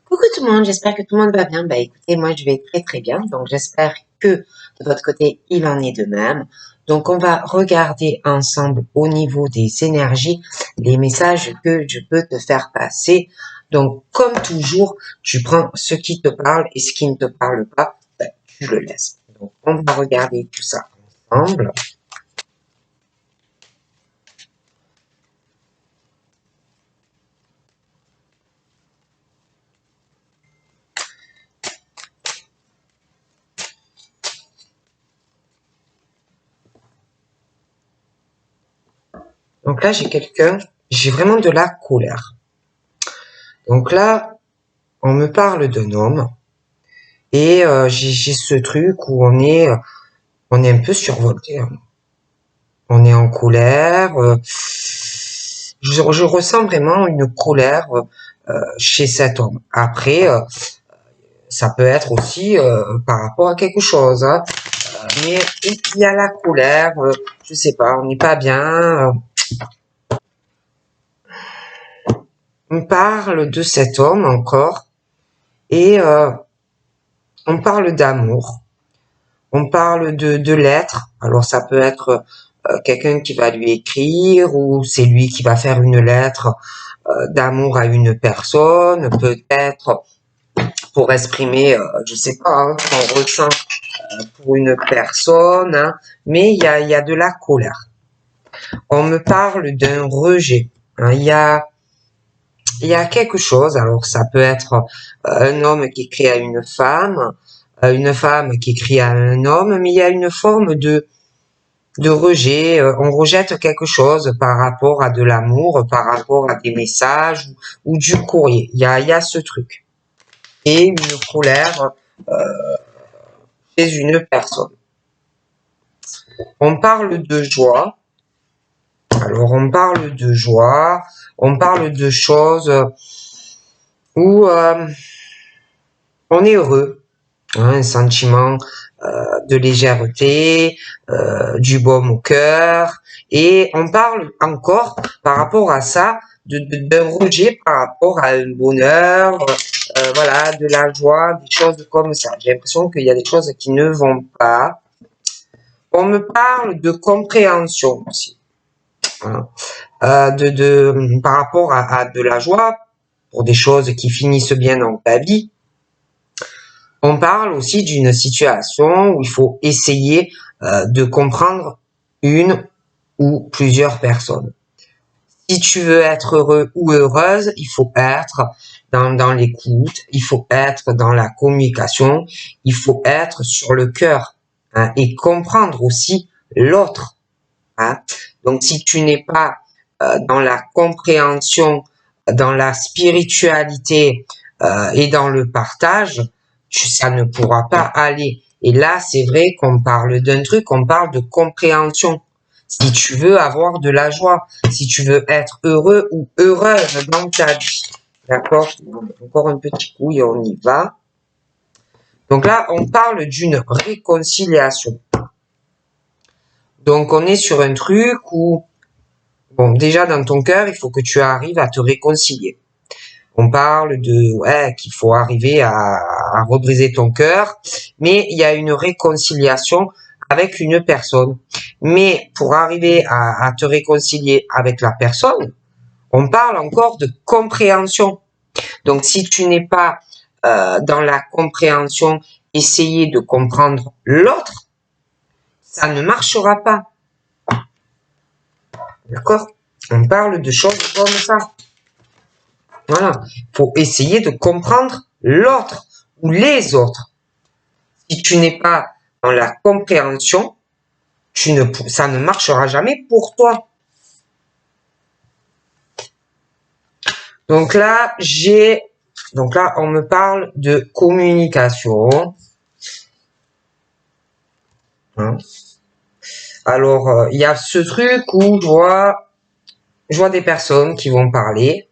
Coucou tout le monde, j'espère que tout le monde va bien. Bah écoutez, moi je vais très très bien, donc j'espère que de votre côté il en est de même. Donc on va regarder ensemble au niveau des énergies les messages que je peux te faire passer. Donc comme toujours, tu prends ce qui te parle et ce qui ne te parle pas, bah, tu le laisses. Donc on va regarder tout ça ensemble. Donc là j'ai vraiment de la colère. Donc là, on me parle d'un homme. Et j'ai ce truc où on est un peu survolté, hein. On est en colère. Je ressens vraiment une colère chez cet homme. Après, ça peut être aussi par rapport à quelque chose, hein. Mais il y a la colère. Je sais pas, on n'est pas bien. On parle de cet homme encore et on parle d'amour. On parle de lettres. Alors ça peut être quelqu'un qui va lui écrire ou c'est lui qui va faire une lettre d'amour à une personne, peut-être pour exprimer, je sais pas, hein, ce qu'on ressent pour une personne, hein, mais il y a de la colère. On me parle d'un rejet, hein, il y a quelque chose, alors ça peut être un homme qui écrit à une femme qui écrit à un homme, mais il y a une forme de rejet, on rejette quelque chose par rapport à de l'amour, par rapport à des messages ou du courrier. Il y a ce truc. Et une colère chez une personne. On parle de joie. Alors on parle de joie, on parle de choses où on est heureux, hein, un sentiment de légèreté, du baume au cœur, et on parle encore par rapport à ça d'un rejet par rapport à un bonheur, voilà, de la joie, des choses comme ça. J'ai l'impression qu'il y a des choses qui ne vont pas. On me parle de compréhension aussi, hein, par rapport à de la joie pour des choses qui finissent bien dans ta vie. On parle aussi d'une situation où il faut essayer de comprendre une ou plusieurs personnes. Si tu veux être heureux ou heureuse, il faut être dans l'écoute, il faut être dans la communication, il faut être sur le cœur, hein, et comprendre aussi l'autre, hein. Donc si tu n'es pas dans la compréhension, dans la spiritualité et dans le partage, ça ne pourra pas aller. Et là, c'est vrai qu'on parle d'un truc, on parle de compréhension. Si tu veux avoir de la joie, si tu veux être heureux ou heureuse dans ta vie. D'accord? Encore un petit coup et on y va. Donc là, on parle d'une réconciliation. Donc on est sur un truc où, bon, déjà dans ton cœur, il faut que tu arrives à te réconcilier. On parle de, ouais, qu'il faut arriver à rebriser ton cœur, mais il y a une réconciliation avec une personne. Mais pour arriver à te réconcilier avec la personne, on parle encore de compréhension. Donc si tu n'es pas dans la compréhension, essayer de comprendre l'autre, ça ne marchera pas. D'accord? On parle de choses comme ça. Voilà. Faut essayer de comprendre l'autre ou les autres. Si tu n'es pas dans la compréhension, ça ne marchera jamais pour toi. Donc là, on me parle de communication. Hein. Alors, il y a ce truc où je vois des personnes qui vont parler,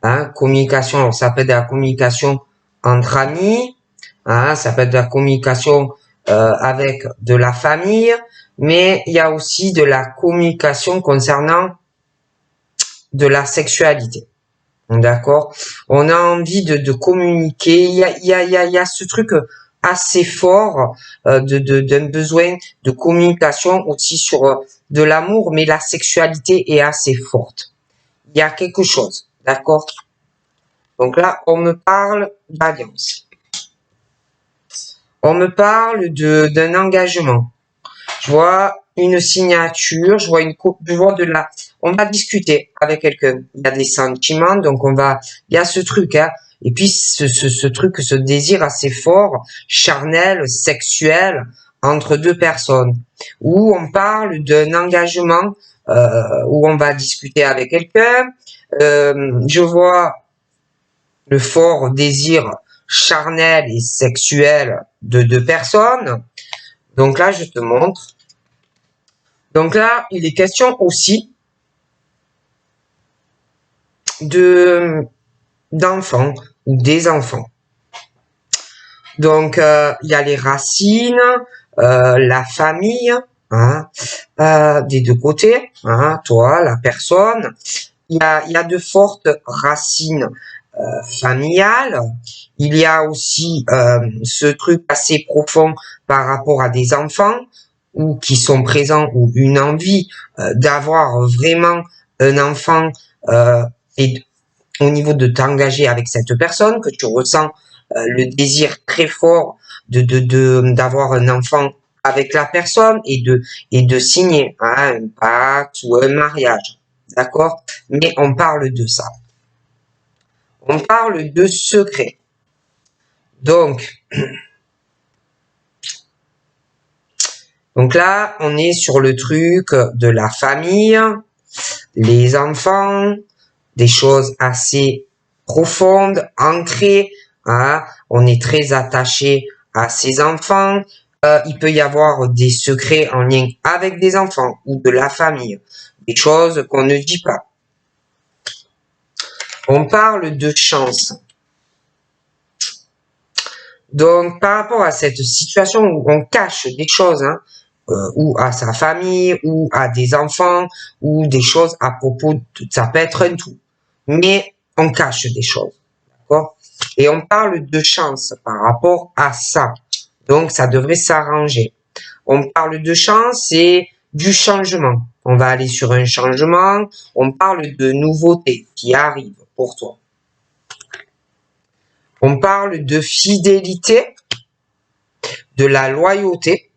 hein, communication. Alors, ça peut être de la communication entre amis, hein, ça peut être de la communication avec de la famille, mais il y a aussi de la communication concernant de la sexualité. D'accord? On a envie de communiquer. Il y a ce truc assez fort d'un besoin de communication aussi sur de l'amour, mais la sexualité est assez forte. Il y a quelque chose, d'accord? Donc là, on me parle d'alliance. On me parle d'un engagement. Je vois une signature, je vois on va discuter avec quelqu'un. Il y a des sentiments, donc il y a ce truc, hein. Et puis ce truc, ce désir assez fort, charnel, sexuel, entre deux personnes, où on parle d'un engagement, où on va discuter avec quelqu'un. Je vois le fort désir charnel et sexuel de deux personnes. Donc là, je te montre. Donc là, il est question aussi d'enfants ou des enfants. Donc, il y a les racines, la famille, hein, des deux côtés, hein, toi, la personne. Il y a de fortes racines familiales. Il y a aussi ce truc assez profond par rapport à des enfants ou qui sont présents ou une envie d'avoir vraiment un enfant et au niveau de t'engager avec cette personne, que tu ressens le désir très fort d'avoir un enfant avec la personne et de signer hein, un pacte ou un mariage. D'accord? Mais on parle de ça. On parle de secret. Donc là, on est sur le truc de la famille, les enfants, des choses assez profondes, ancrées. Hein. On est très attaché à ses enfants. Il peut y avoir des secrets en lien avec des enfants ou de la famille, des choses qu'on ne dit pas. On parle de chance. Donc, par rapport à cette situation où on cache des choses, hein, ou à sa famille, ou à des enfants, ou des choses à propos de, ça peut être un tout. Mais on cache des choses, d'accord? Et on parle de chance par rapport à ça. Donc, ça devrait s'arranger. On parle de chance et du changement. On va aller sur un changement. On parle de nouveautés qui arrivent pour toi. On parle de fidélité, de la loyauté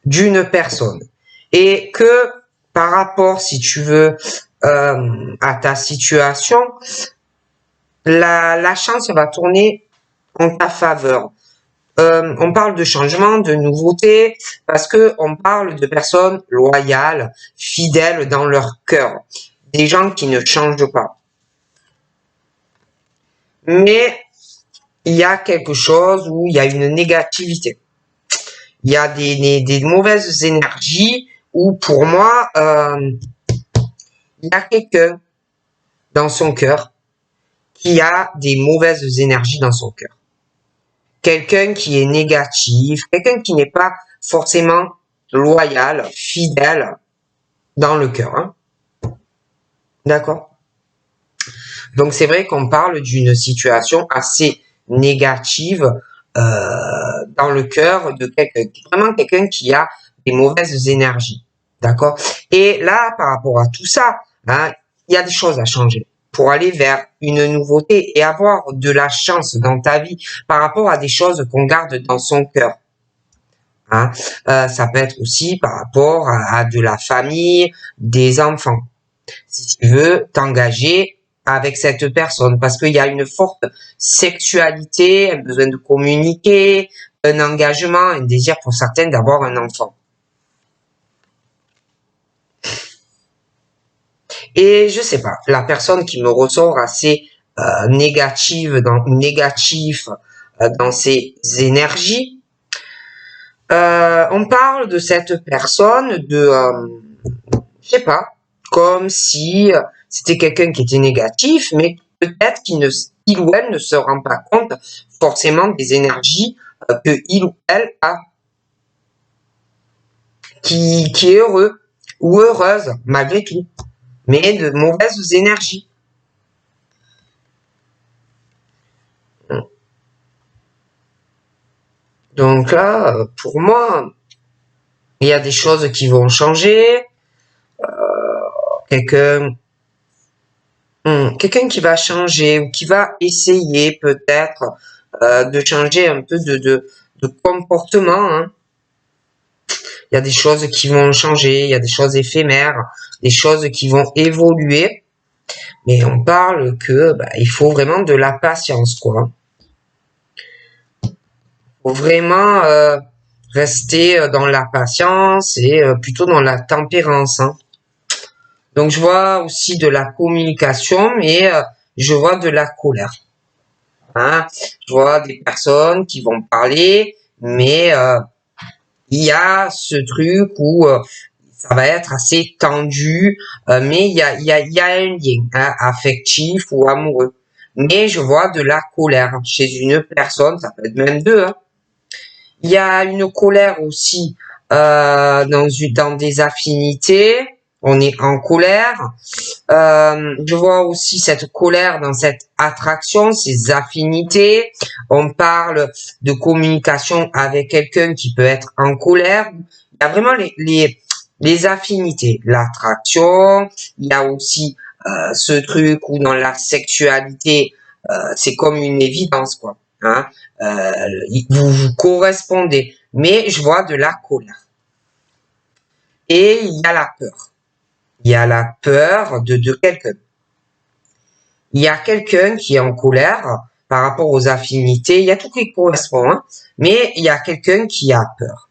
d'une personne. Et que par rapport, si tu veux, à ta situation, la chance va tourner en ta faveur. On parle de changement, de nouveauté, parce que on parle de personnes loyales, fidèles dans leur cœur, des gens qui ne changent pas. Mais il y a quelque chose où il y a une négativité. Il y a des mauvaises énergies où pour moi, il y a quelqu'un dans son cœur qui a des mauvaises énergies dans son cœur. Quelqu'un qui est négatif, quelqu'un qui n'est pas forcément loyal, fidèle dans le cœur. Hein. D'accord? Donc c'est vrai qu'on parle d'une situation assez négative dans le cœur de quelqu'un, vraiment quelqu'un qui a des mauvaises énergies. D'accord? Et là, par rapport à tout ça, hein, il y a des choses à changer pour aller vers une nouveauté et avoir de la chance dans ta vie par rapport à des choses qu'on garde dans son cœur. Hein. Ça peut être aussi par rapport à de la famille, des enfants. Si tu veux t'engager avec cette personne, parce qu'il y a une forte sexualité, un besoin de communiquer, un engagement, un désir pour certains d'avoir un enfant. Et je sais pas, la personne qui me ressort assez négatif dans ses énergies, on parle de cette personne je sais pas, comme si c'était quelqu'un qui était négatif, mais peut-être qu'il ou elle ne se rend pas compte forcément des énergies que il ou elle a, qui est heureux ou heureuse malgré tout. mais de mauvaises énergies. Donc là, pour moi, il y a des choses qui vont changer. Quelqu'un qui va changer ou qui va essayer peut-être de changer un peu de comportement. Hein. Il y a des choses qui vont changer, il y a des choses éphémères, des choses qui vont évoluer. Mais on parle que il faut vraiment de la patience, quoi. Faut vraiment rester dans la patience et plutôt dans la tempérance. Hein. Donc je vois aussi de la communication, mais je vois de la colère. Hein. Je vois des personnes qui vont parler, mais il y a ce truc où ça va être assez tendu, mais il y a un lien hein, affectif ou amoureux. Mais je vois de la colère chez une personne, ça peut être même deux. Hein. Il y a une colère aussi dans des affinités. On est en colère. Je vois aussi cette colère dans cette attraction, ces affinités. On parle de communication avec quelqu'un qui peut être en colère. Il y a vraiment les affinités, l'attraction. Il y a aussi ce truc où dans la sexualité, c'est comme une évidence, quoi. Hein. Vous correspondez, mais je vois de la colère. Et il y a la peur. Il y a la peur de quelqu'un. Il y a quelqu'un qui est en colère par rapport aux affinités. Il y a tout qui correspond, hein, mais il y a quelqu'un qui a peur.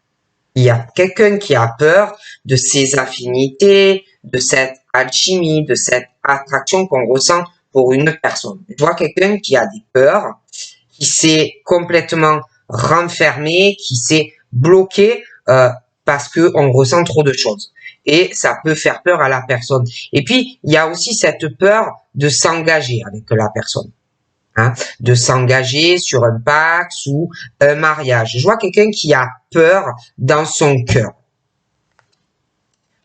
Il y a quelqu'un qui a peur de ses affinités, de cette alchimie, de cette attraction qu'on ressent pour une personne. Je vois quelqu'un qui a des peurs, qui s'est complètement renfermé, qui s'est bloqué parce que on ressent trop de choses. Et ça peut faire peur à la personne. Et puis, il y a aussi cette peur de s'engager avec la personne. Hein, de s'engager sur un pacte ou un mariage. Je vois quelqu'un qui a peur dans son cœur.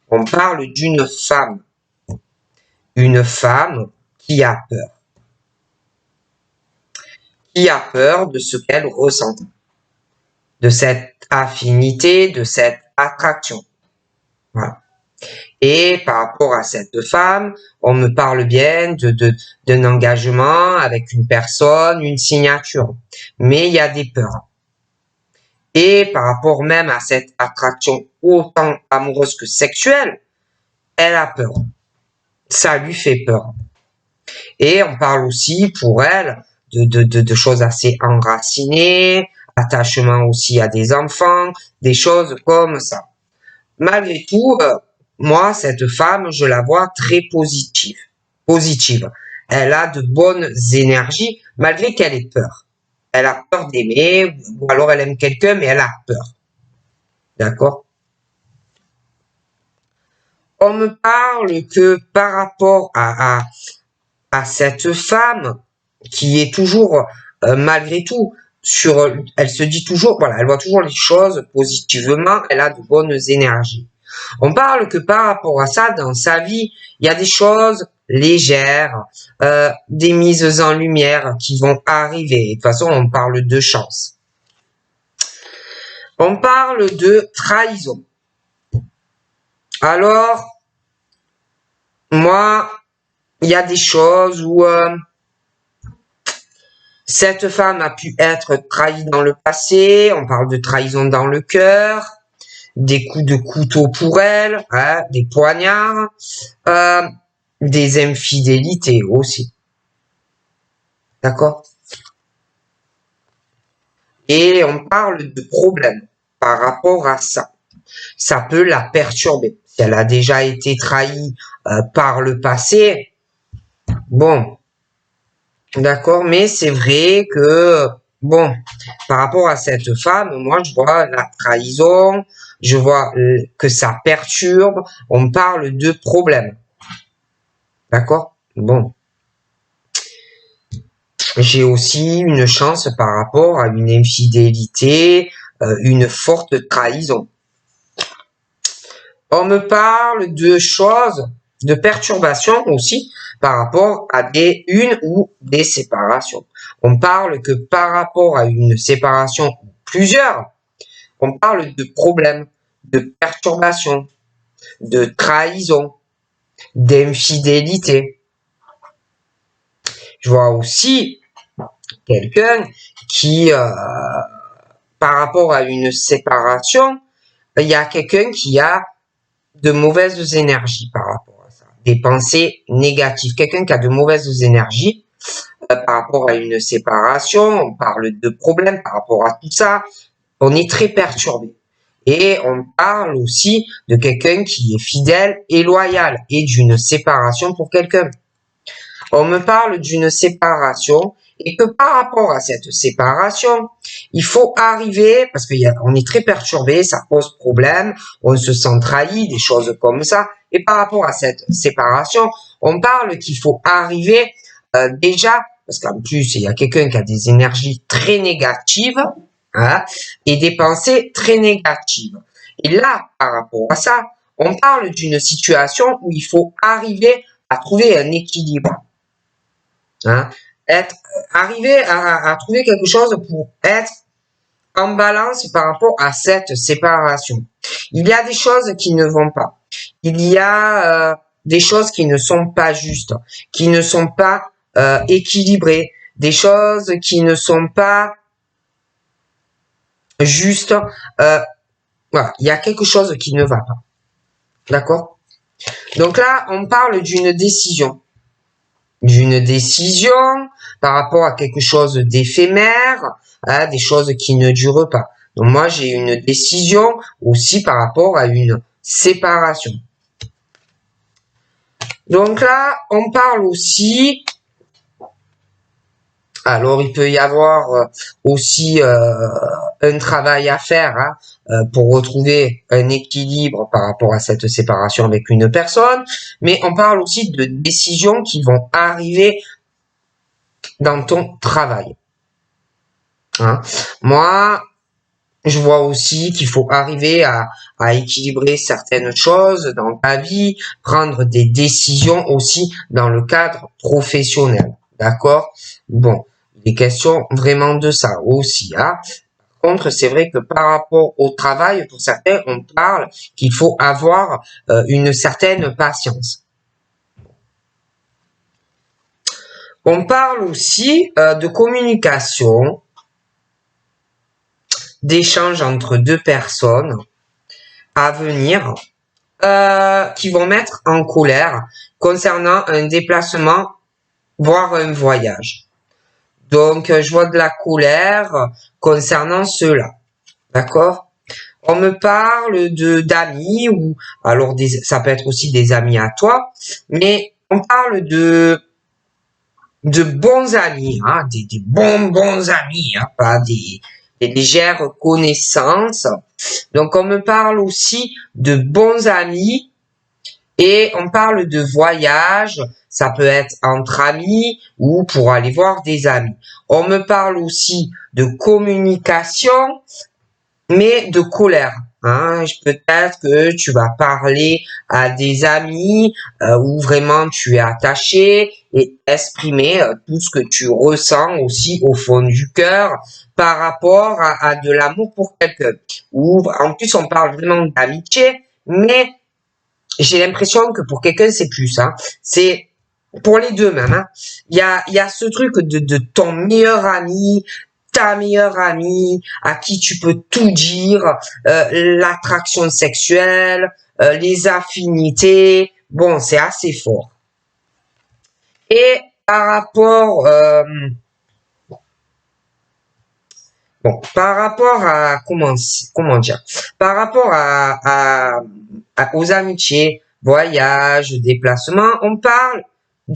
On parle d'une femme. Une femme qui a peur. Qui a peur de ce qu'elle ressent. De cette affinité, de cette attraction. Voilà. Et par rapport à cette femme, on me parle bien d'un engagement avec une personne, une signature. Mais il y a des peurs. Et par rapport même à cette attraction autant amoureuse que sexuelle, elle a peur. Ça lui fait peur. Et on parle aussi pour elle de choses assez enracinées, attachement aussi à des enfants, des choses comme ça. Malgré tout, moi, cette femme, je la vois très positive. Elle a de bonnes énergies, malgré qu'elle ait peur. Elle a peur d'aimer, ou alors elle aime quelqu'un, mais elle a peur. D'accord? On me parle que par rapport à cette femme, qui est toujours, malgré tout, elle se dit toujours, voilà, elle voit toujours les choses positivement, elle a de bonnes énergies. On parle que par rapport à ça, dans sa vie, il y a des choses légères, des mises en lumière qui vont arriver. De toute façon, on parle de chance. On parle de trahison. Alors, moi, il y a des choses où cette femme a pu être trahie dans le passé. On parle de trahison dans le cœur. Des coups de couteau pour elle, hein, des poignards, des infidélités aussi. D'accord? Et on parle de problèmes par rapport à ça. Ça peut la perturber. Si elle a déjà été trahie par le passé, bon, d'accord, mais c'est vrai que, bon, par rapport à cette femme, moi je vois la trahison, je vois que ça perturbe, on parle de problèmes. D'accord? Bon. J'ai aussi une chance par rapport à une infidélité, une forte trahison. On me parle de choses de perturbations aussi par rapport à une ou des séparations. On parle que par rapport à une séparation ou plusieurs, on parle de problèmes, de perturbations, de trahison, d'infidélité. Je vois aussi quelqu'un qui, par rapport à une séparation, il y a quelqu'un qui a de mauvaises énergies par rapport à ça, des pensées négatives. Quelqu'un qui a de mauvaises énergies par rapport à une séparation, on parle de problèmes par rapport à tout ça, on est très perturbé. Et on parle aussi de quelqu'un qui est fidèle et loyal et d'une séparation pour quelqu'un. On me parle d'une séparation et que par rapport à cette séparation, il faut arriver, parce qu'on est très perturbé, ça pose problème, on se sent trahi, des choses comme ça. Et par rapport à cette séparation, on parle qu'il faut arriver déjà, parce qu'en plus, il y a quelqu'un qui a des énergies très négatives, hein, et des pensées très négatives. Et là, par rapport à ça, on parle d'une situation où il faut arriver à trouver un équilibre. Hein, arriver à trouver quelque chose pour être en balance par rapport à cette séparation. Il y a des choses qui ne vont pas. Il y a des choses qui ne sont pas justes, qui ne sont pas équilibrées, des choses qui ne sont pas justes. Voilà, il y a quelque chose qui ne va pas. D'accord? Donc là, on parle d'une décision. D'une décision par rapport à quelque chose d'éphémère, à des choses qui ne durent pas. Donc moi, j'ai une décision aussi par rapport à une séparation. Donc là, on parle aussi, alors il peut y avoir aussi un travail à faire pour retrouver un équilibre par rapport à cette séparation avec une personne, mais on parle aussi de décisions qui vont arriver dans ton travail. Hein. Moi, je vois aussi qu'il faut arriver à équilibrer certaines choses dans ta vie, prendre des décisions aussi dans le cadre professionnel. D'accord? Bon, il est question vraiment de ça aussi. Hein. Par contre, c'est vrai que par rapport au travail, pour certains, on parle qu'il faut avoir une certaine patience. On parle aussi de communication, d'échanges entre deux personnes à venir qui vont mettre en colère concernant un déplacement, voire un voyage. Donc, je vois de la colère concernant cela. D'accord? On me parle d'amis ou alors ça peut être aussi des amis à toi, mais on parle de bons amis, hein, des bons amis, hein, pas des légères connaissances. Donc on me parle aussi de bons amis et on parle de voyage, ça peut être entre amis ou pour aller voir des amis. On me parle aussi de communication, mais de colère. Hein, peut-être que tu vas parler à des amis où vraiment tu es attaché et exprimer tout ce que tu ressens aussi au fond du cœur par rapport à de l'amour pour quelqu'un. Ou en plus on parle vraiment d'amitié, mais j'ai l'impression que pour quelqu'un c'est plus ça. Hein. C'est pour les deux même. Hein. Il y a ce truc de ton meilleur ami, ta meilleure amie, à qui tu peux tout dire, l'attraction sexuelle, les affinités. Bon, c'est assez fort. Et par rapport, par rapport à comment dire, par rapport aux amitiés, voyages, déplacements, on parle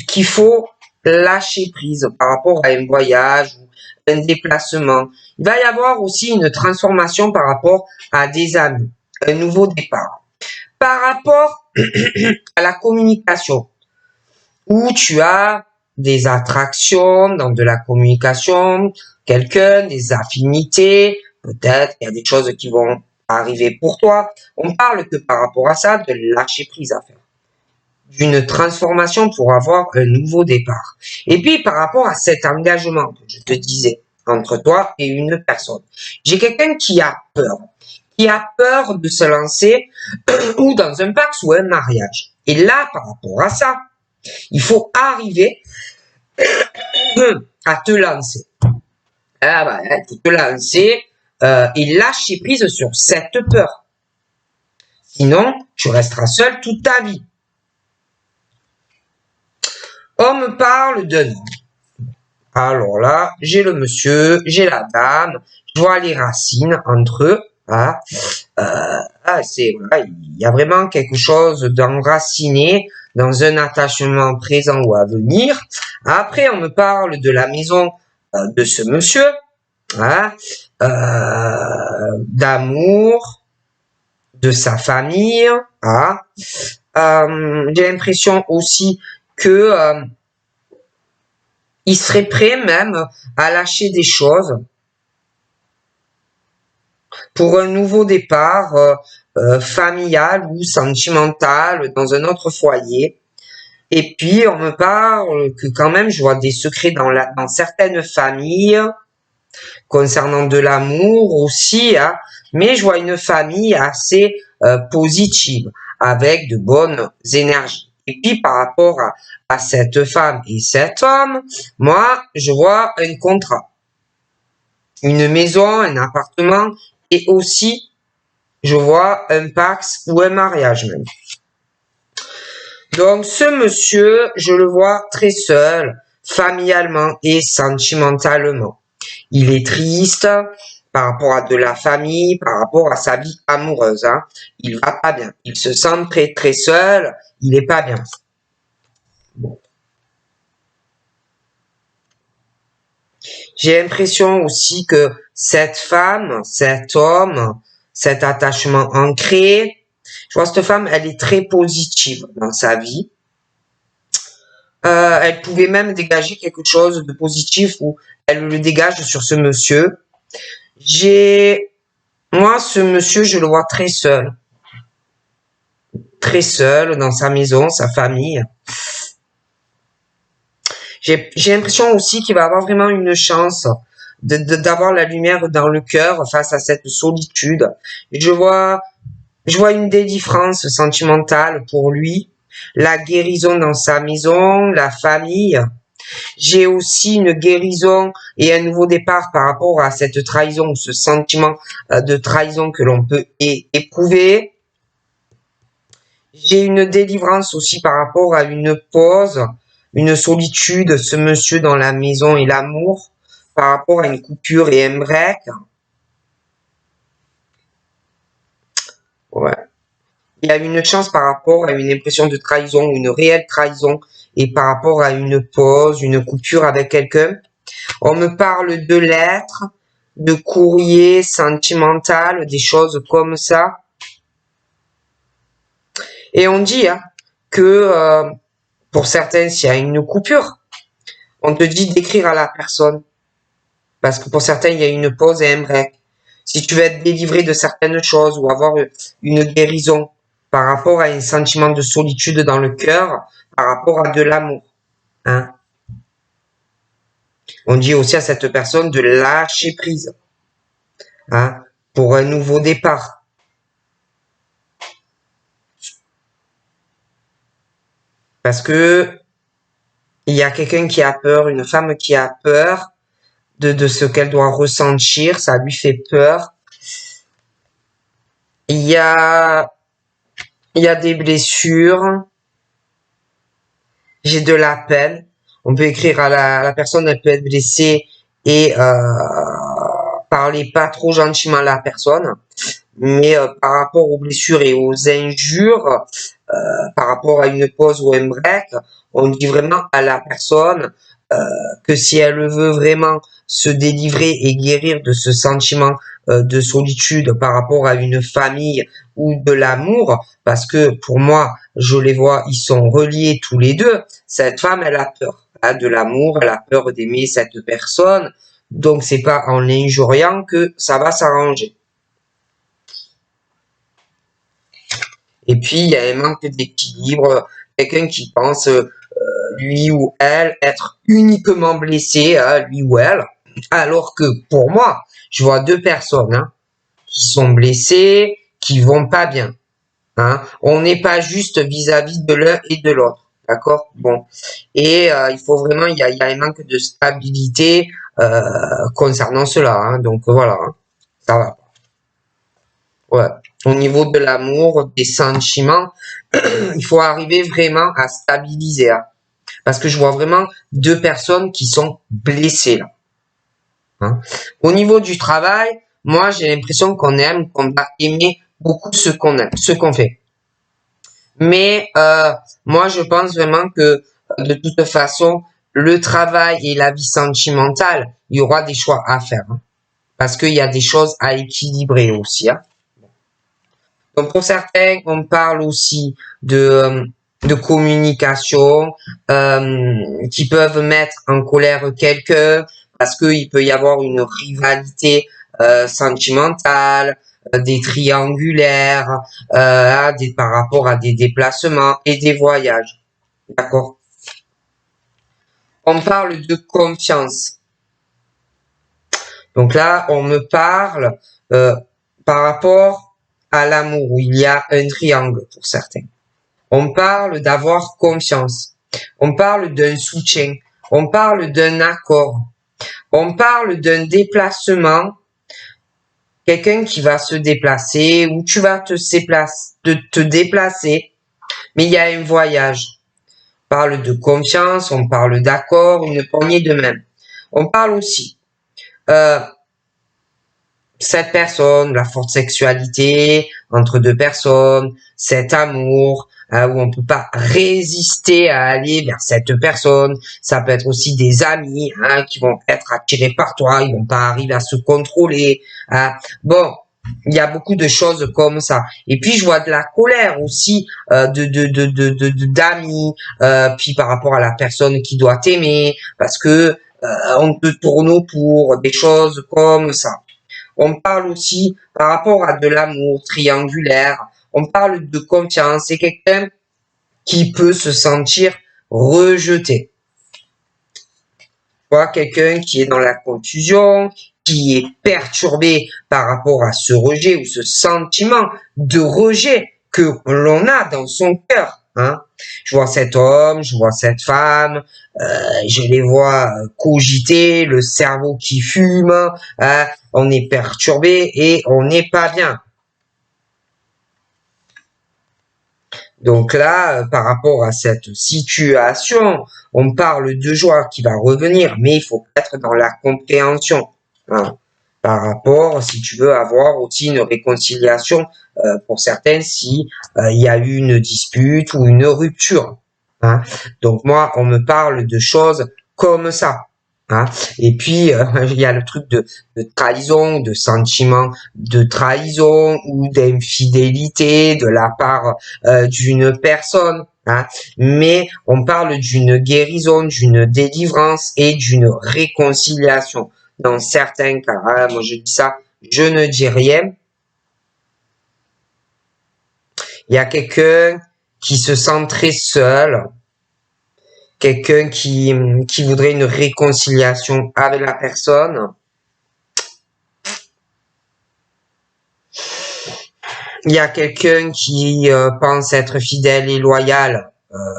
qu'il faut lâcher prise par rapport à un voyage ou un déplacement. Il va y avoir aussi une transformation par rapport à des amis, un nouveau départ. Par rapport à la communication, où tu as des attractions dans de la communication, quelqu'un, des affinités, peut-être il y a des choses qui vont arriver pour toi. On parle que par rapport à ça, de lâcher prise à faire. d'une transformation pour avoir un nouveau départ. Et puis par rapport à cet engagement que je te disais entre toi et une personne, j'ai quelqu'un qui a peur de se lancer ou dans un pacte ou un mariage. Et là, par rapport à ça, il faut arriver à te lancer. Ah bah, il faut te lancer et lâcher prise sur cette peur. Sinon, tu resteras seul toute ta vie. On me parle d'un homme. Alors là, j'ai le monsieur, j'ai la dame, je vois les racines entre eux. Voilà. Voilà, il y a vraiment quelque chose d'enraciné dans un attachement présent ou à venir. Après, on me parle de la maison de ce monsieur, hein, d'amour, de sa famille. Hein. J'ai l'impression aussi que il serait prêt même à lâcher des choses pour un nouveau départ familial ou sentimental dans un autre foyer. Et puis, on me parle que quand même, je vois des secrets dans certaines familles concernant de l'amour aussi, hein, mais je vois une famille assez positive, avec de bonnes énergies. Et puis, par rapport à cette femme et cet homme, moi, je vois un contrat, une maison, un appartement, et aussi, je vois un pax ou un mariage même. Donc, ce monsieur, je le vois très seul, familialement et sentimentalement. Il est triste par rapport à de la famille, par rapport à sa vie amoureuse. Hein. Il va pas bien. Il se sent très très seul. Il est pas bien. Bon. J'ai l'impression aussi que cette femme, cet homme, cet attachement ancré, je vois cette femme, elle est très positive dans sa vie. Elle pouvait même dégager quelque chose de positif ou elle le dégage sur ce monsieur. Moi, ce monsieur, je le vois très seul dans sa maison, sa famille. J'ai l'impression aussi qu'il va avoir vraiment une chance d'avoir la lumière dans le cœur face à cette solitude. Je vois une délivrance sentimentale pour lui, la guérison dans sa maison, la famille. J'ai aussi une guérison et un nouveau départ par rapport à cette trahison ou ce sentiment de trahison que l'on peut éprouver. J'ai une délivrance aussi par rapport à une pause, une solitude, ce monsieur dans la maison et l'amour, par rapport à une coupure et un break. Ouais. Il y a une chance par rapport à une impression de trahison ou une réelle trahison et par rapport à une pause, une coupure avec quelqu'un. On me parle de lettres, de courrier sentimental, des choses comme ça. Et on dit hein, que pour certains, s'il y a une coupure, on te dit d'écrire à la personne. Parce que pour certains, il y a une pause et un break. Si tu veux être délivré de certaines choses ou avoir une guérison par rapport à un sentiment de solitude dans le cœur, par rapport à de l'amour. Hein. On dit aussi à cette personne de lâcher prise. Hein, pour un nouveau départ. Parce que il y a quelqu'un qui a peur, une femme qui a peur de ce qu'elle doit ressentir, ça lui fait peur. Il y a des blessures, j'ai de la peine. On peut écrire à la personne, elle peut être blessée et parler pas trop gentiment à la personne. Mais par rapport aux blessures et aux injures, par rapport à une pause ou un break, on dit vraiment à la personne que si elle veut vraiment se délivrer et guérir de ce sentiment de solitude par rapport à une famille ou de l'amour, parce que pour moi, je les vois, ils sont reliés tous les deux, cette femme, elle a peur de l'amour, elle a peur d'aimer cette personne, donc c'est pas en l'injuriant que ça va s'arranger. Et puis, il y a un manque d'équilibre, quelqu'un qui pense lui ou elle être uniquement blessé, lui ou elle, alors que pour moi, je vois deux personnes qui sont blessées, qui vont pas bien. On n'est pas juste vis-à-vis de l'un et de l'autre, d'accord? Bon, et il faut vraiment, il y a un manque de stabilité concernant cela, donc voilà, ça va. Ouais. Au niveau de l'amour, des sentiments, il faut arriver vraiment à stabiliser, parce que je vois vraiment deux personnes qui sont blessées là. Au niveau du travail, moi j'ai l'impression qu'on va aimer beaucoup ce qu'on aime, ce qu'on fait. Mais moi, je pense vraiment que de toute façon, le travail et la vie sentimentale, il y aura des choix à faire. Parce qu'il y a des choses à équilibrer aussi. Donc pour certains, on parle aussi de communication qui peuvent mettre en colère quelqu'un parce qu'il peut y avoir une rivalité sentimentale, des triangulaires, par rapport à des déplacements et des voyages. D'accord? On parle de confiance. Donc là, on me parle par rapport à l'amour, où il y a un triangle pour certains. On parle d'avoir confiance. On parle d'un soutien. On parle d'un accord. On parle d'un déplacement. Quelqu'un qui va se déplacer ou tu vas te déplacer, mais il y a un voyage. On parle de confiance, on parle d'accord, une poignée de main. On parle aussi cette personne, la forte sexualité entre deux personnes, cet amour, où on peut pas résister à aller vers cette personne. Ça peut être aussi des amis qui vont être attirés par toi, ils vont pas arriver à se contrôler. Bon, il y a beaucoup de choses comme ça. Et puis je vois de la colère aussi d'amis, puis par rapport à la personne qui doit t'aimer, parce que on te tourne pour des choses comme ça. On parle aussi par rapport à de l'amour triangulaire. On parle de confiance. C'est quelqu'un qui peut se sentir rejeté. Soit quelqu'un qui est dans la confusion, qui est perturbé par rapport à ce rejet ou ce sentiment de rejet que l'on a dans son cœur. Je vois cet homme, je vois cette femme, je les vois cogiter, le cerveau qui fume, on est perturbé et on n'est pas bien. Donc là, par rapport à cette situation, on parle de joie qui va revenir, mais il faut être dans la compréhension. Par rapport, si tu veux avoir aussi une réconciliation pour certains, si il y a eu une dispute ou une rupture. Donc moi, on me parle de choses comme ça. Et puis il y a le truc de trahison, de sentiment de trahison ou d'infidélité de la part d'une personne. Mais on parle d'une guérison, d'une délivrance et d'une réconciliation. Dans certains cas, moi je dis ça, je ne dis rien. Il y a quelqu'un qui se sent très seul, quelqu'un qui voudrait une réconciliation avec la personne. Il y a quelqu'un qui pense être fidèle et loyal,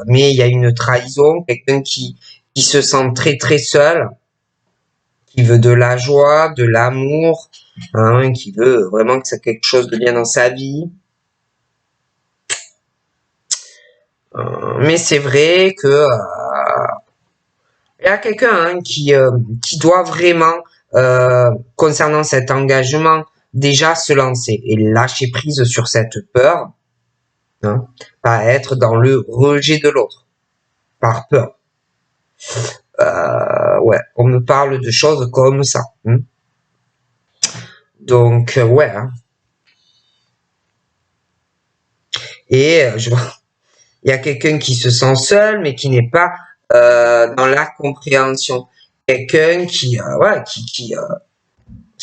mais il y a une trahison, quelqu'un qui se sent très très seul, qui veut de la joie, de l'amour, qui veut vraiment que ça quelque chose de bien dans sa vie. Mais c'est vrai que il y a quelqu'un qui doit vraiment, concernant cet engagement, déjà se lancer et lâcher prise sur cette peur, pas être dans le rejet de l'autre, par peur. Ouais, on me parle de choses comme ça. Donc, ouais. Et je vois, il y a quelqu'un qui se sent seul, mais qui n'est pas dans la compréhension. Quelqu'un qui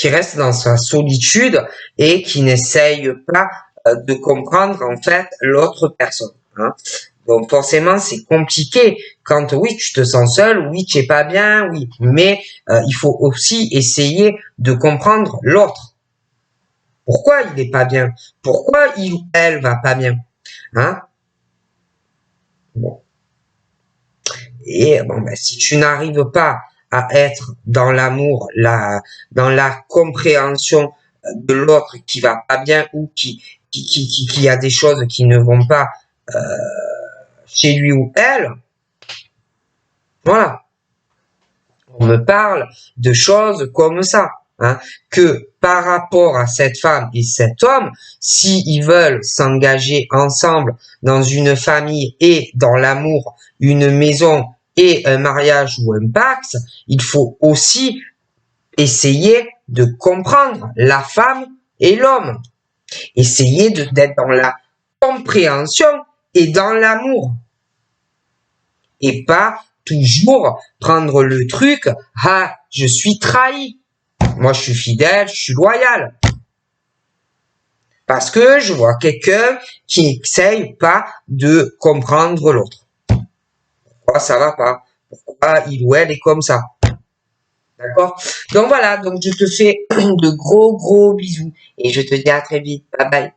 reste dans sa solitude et qui n'essaye pas de comprendre en fait l'autre personne. Donc forcément, c'est compliqué quand oui, tu te sens seul, oui, tu es pas bien, oui, mais il faut aussi essayer de comprendre l'autre. Pourquoi il est pas bien? Pourquoi il ou elle va pas bien? Hein? Bon. Et bon, ben, si tu n'arrives pas à être dans l'amour, dans la compréhension de l'autre qui va pas bien ou qui a des choses qui ne vont pas euh, chez lui ou elle, voilà. On me parle de choses comme ça, hein, que par rapport à cette femme et cet homme, s'ils veulent s'engager ensemble dans une famille et dans l'amour, une maison et un mariage ou un pacte, il faut aussi essayer de comprendre la femme et l'homme. Essayer d'être dans la compréhension et dans l'amour. Et pas toujours prendre le truc, ah, je suis trahi. Moi, je suis fidèle, je suis loyal. Parce que je vois quelqu'un qui n'essaye pas de comprendre l'autre. Pourquoi ça va pas? Pourquoi il ou elle est comme ça? D'accord? Donc voilà, donc je te fais de gros bisous et je te dis à très vite. Bye bye.